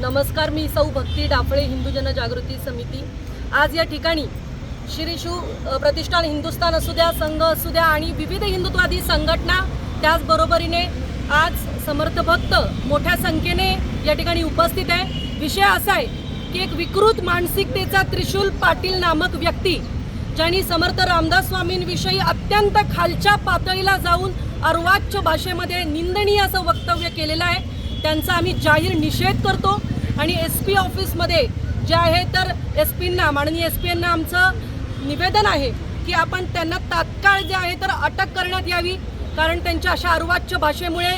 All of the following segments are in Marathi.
नमस्कार, मी सौ भक्ती डाफळे, हिंदू जनजागृती समिती। आज या ठिकाणी श्री शिव प्रतिष्ठान हिंदुस्थान असू द्या, संघ असू द्या आणि विविध हिंदुत्ववादी संघटना, त्याचबरोबरीने आज समर्थ भक्त मोठ्या संख्येने या ठिकाणी उपस्थित आहे। विषय असा आहे की एक विकृत मानसिकतेचा त्रिशूल पाटील नामक व्यक्ती, ज्यांनी समर्थ रामदास स्वामींविषयी अत्यंत खालच्या पातळीला जाऊन अर्वाच्य भाषेमध्ये निंदनीय असं वक्तव्य केलेलं आहे, त्यांचा आम्ही जाहीर निषेध करतो। आणि SP ऑफिसमध्ये जे आहे तर SP माननीय SP आमचं निवेदन आहे की आपण त्यांना तात्काळ जे आहे तर अटक करण्यात यावी, कारण त्यांच्या अशा अर्वाच्य भाषेमुळे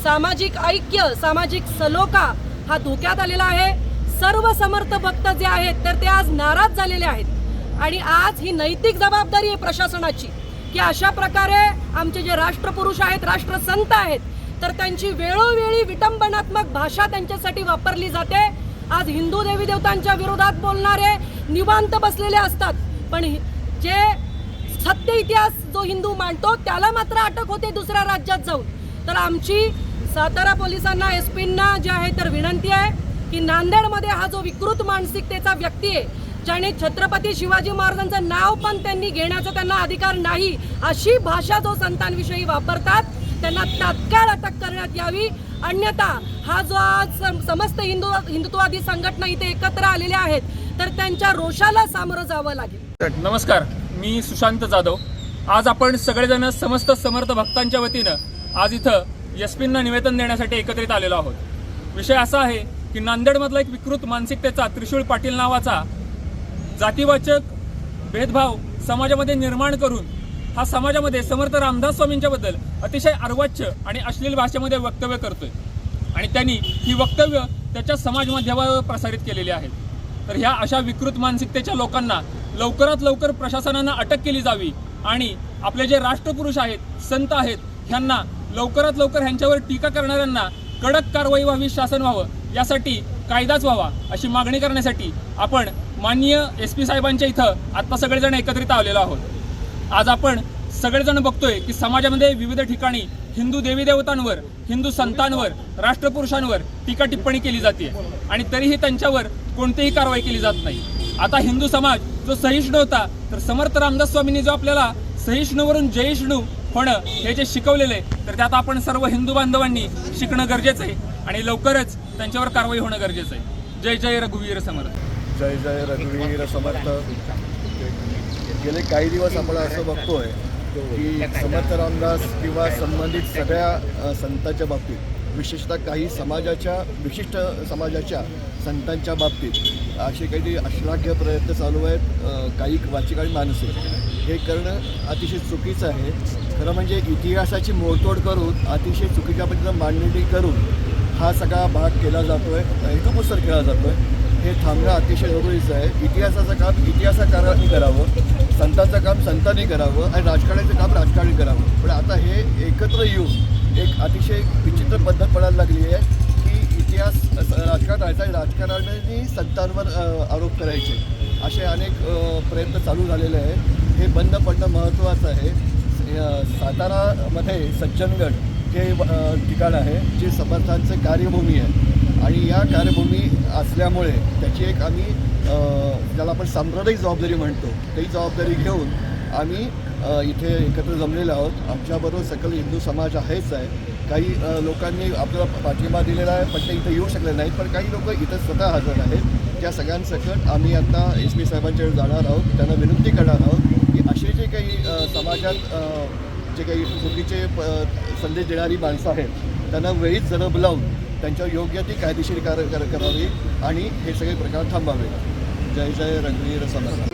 सामाजिक ऐक्य, सामाजिक सलोखा हा धोक्यात आलेला आहे। सर्व समर्थ भक्त जे आहेत तर ते आज नाराज झालेले आहेत आणि आज ही नैतिक जबाबदारी आहे प्रशासनाची की अशा प्रकारे आमचे जे राष्ट्रपुरुष आहेत, राष्ट्रसंत आहेत, तर त्यांची वेळोवेळी विटंबनात्मक भाषा त्यांच्यासाठी वापरली जाते। आज हिंदू देवी देवतांच्या विरोधात बोलणारे निवांत बसलेले असतात, पण जे सत्य इतिहास जो हिंदू मांडतो त्याला मात्र अटक होते दुसऱ्या राज्यात जाऊन। तर आमची सातारा पोलिसांना, SP जे आहे तर विनंती आहे की नांदेडमध्ये हा जो विकृत मानसिकतेचा व्यक्ती आहे, ज्याने छत्रपती शिवाजी महाराजांचं नाव पण त्यांनी घेण्याचा त्यांना अधिकार नाही, अशी भाषा जो संतांविषयी वापरतात त्यांना तात्काळ अटक करण्यात यावी। अन्यथा हा जो आज समस्त हिंदुत्ववादी संघटना इथे एकत्र आलेल्या आहेत तर त्यांच्या रोषाला सामोरं जावं लागेल। नमस्कार, मी सुशांत जाधव। आज आपण सगळेजण समस्त समर्थ भक्तांच्या वतीनं आज इथं SP निवेदन देण्यासाठी एकत्रित आलेलो आहोत। विषय असा आहे की नांदेडमधला एक विकृत मानसिकतेचा त्रिशूल पाटील नावाचा जातीवाचक भेदभाव समाजामध्ये निर्माण करून हा समाजामध्ये समर्थ रामदास स्वामींच्या बद्दल अतिशय अर्वाच्य आणि अश्लील भाषेमध्ये वक्तव्य करतोय आणि त्यांनी ही वक्तव्य त्याच्या समाज माध्यमावर प्रसारित केलेली आहेत। तर ह्या अशा विकृत मानसिकतेच्या लोकांना लवकरात लवकर प्रशासनानं अटक केली जावी आणि आपले जे राष्ट्रपुरुष आहेत, संत आहेत, ह्यांना लवकरात लवकर ह्यांच्यावर टीका करणाऱ्यांना कडक कारवाई व्हावी, शासन व्हावं, यासाठी कायदाच व्हावा अशी मागणी करण्यासाठी आपण माननीय SP साहेबांच्या इथं आत्ता सगळेजण एकत्रित आलेलो आहोत। आज आपण सगळेजण बघतोय की समाजामध्ये विविध ठिकाणी हिंदू देवी देवतांवर, हिंदू संतांवर, राष्ट्रपुरुषांवर टीका टिप्पणी केली जाते आणि तरीही त्यांच्यावर कोणतीही कारवाई केली जात नाही। आता हिंदू समाज जो सहिष्णू होता, तर समर्थ रामदास स्वामींनी जो आपल्याला सहिष्णूवरून जयिष्णू होणं हे जे शिकवलेलं आहे, तर त्यात आपण सर्व हिंदू बांधवांनी शिकणं गरजेचं आहे आणि लवकरच त्यांच्यावर कारवाई होणं गरजेचं आहे। जय जय रघुवीर समर्थ। जय जय रघुवीर समर्थ। गेले काही दिवस आपण असं बघतोय की समर्थ रामदास किंवा संबंधित सगळ्या संतांच्या बाबतीत, विशेषतः काही विशिष्ट समाजाच्या संतांच्या बाबतीत असे काही अश्लाघ्य प्रयत्न चालू आहेत, काही वाचिक आणि मानसिक। हे करणं अतिशय चुकीचं आहे। खरं म्हणजे इतिहासाची मोडतोड करून अतिशय चुकीच्या पद्धतीनं मांडणी करून हा सगळा भाग केला जातो आहे, हेतुपुरस्सर केला जातो आहे। हे थांबणं अतिशय जरुरीचं आहे। इतिहासाचं काम इतिहासकारांनी करावं, संतांचं काम संतांनी करावं आणि राजकारणाचं काम राजकारणी करावं। पण आता हे एकत्र येऊन एक अतिशय विचित्र पद्धत पडायला लागली आहे की इतिहास राजकारण राहायचा आणि राजकारणाने संतांवर आरोप करायचे, असे अनेक प्रयत्न चालू झालेले आहेत। हे बंद पडणं महत्त्वाचं आहे। सातारामध्ये सज्जनगड हे ठिकाण आहे जे समर्थांचे कार्यभूमी आहे आणि या कार्यभूमी असल्यामुळे त्याची एक आम्ही ज्याला आपण सांप्रदायिक जबाबदारी म्हणतो, ती जबाबदारी घेऊन आम्ही इथे एकत्र जमलेलो आहोत। आमच्याबरोबर सकल हिंदू समाज आहेच आहे। काही लोकांनी आपल्याला पाठिंबा दिलेला आहे पण ते इथे येऊ शकले नाहीत, पण काही लोक इथं स्वतः हजर आहेत। त्या सगळ्यांसकट आम्ही आता SP साहेबांच्याकडे जाणार आहोत, त्यांना विनंती करणार आहोत की असे जे काही समाजात जे काही चुकीचे संदेश देणारी माणसं आहेत त्यांना वेळीच जरब लावून त्यांच्यावर योग्य ती कायदेशीर करावी आणि हे सगळे प्रकार थांबावे। जय जय रघुवीर समर्थ।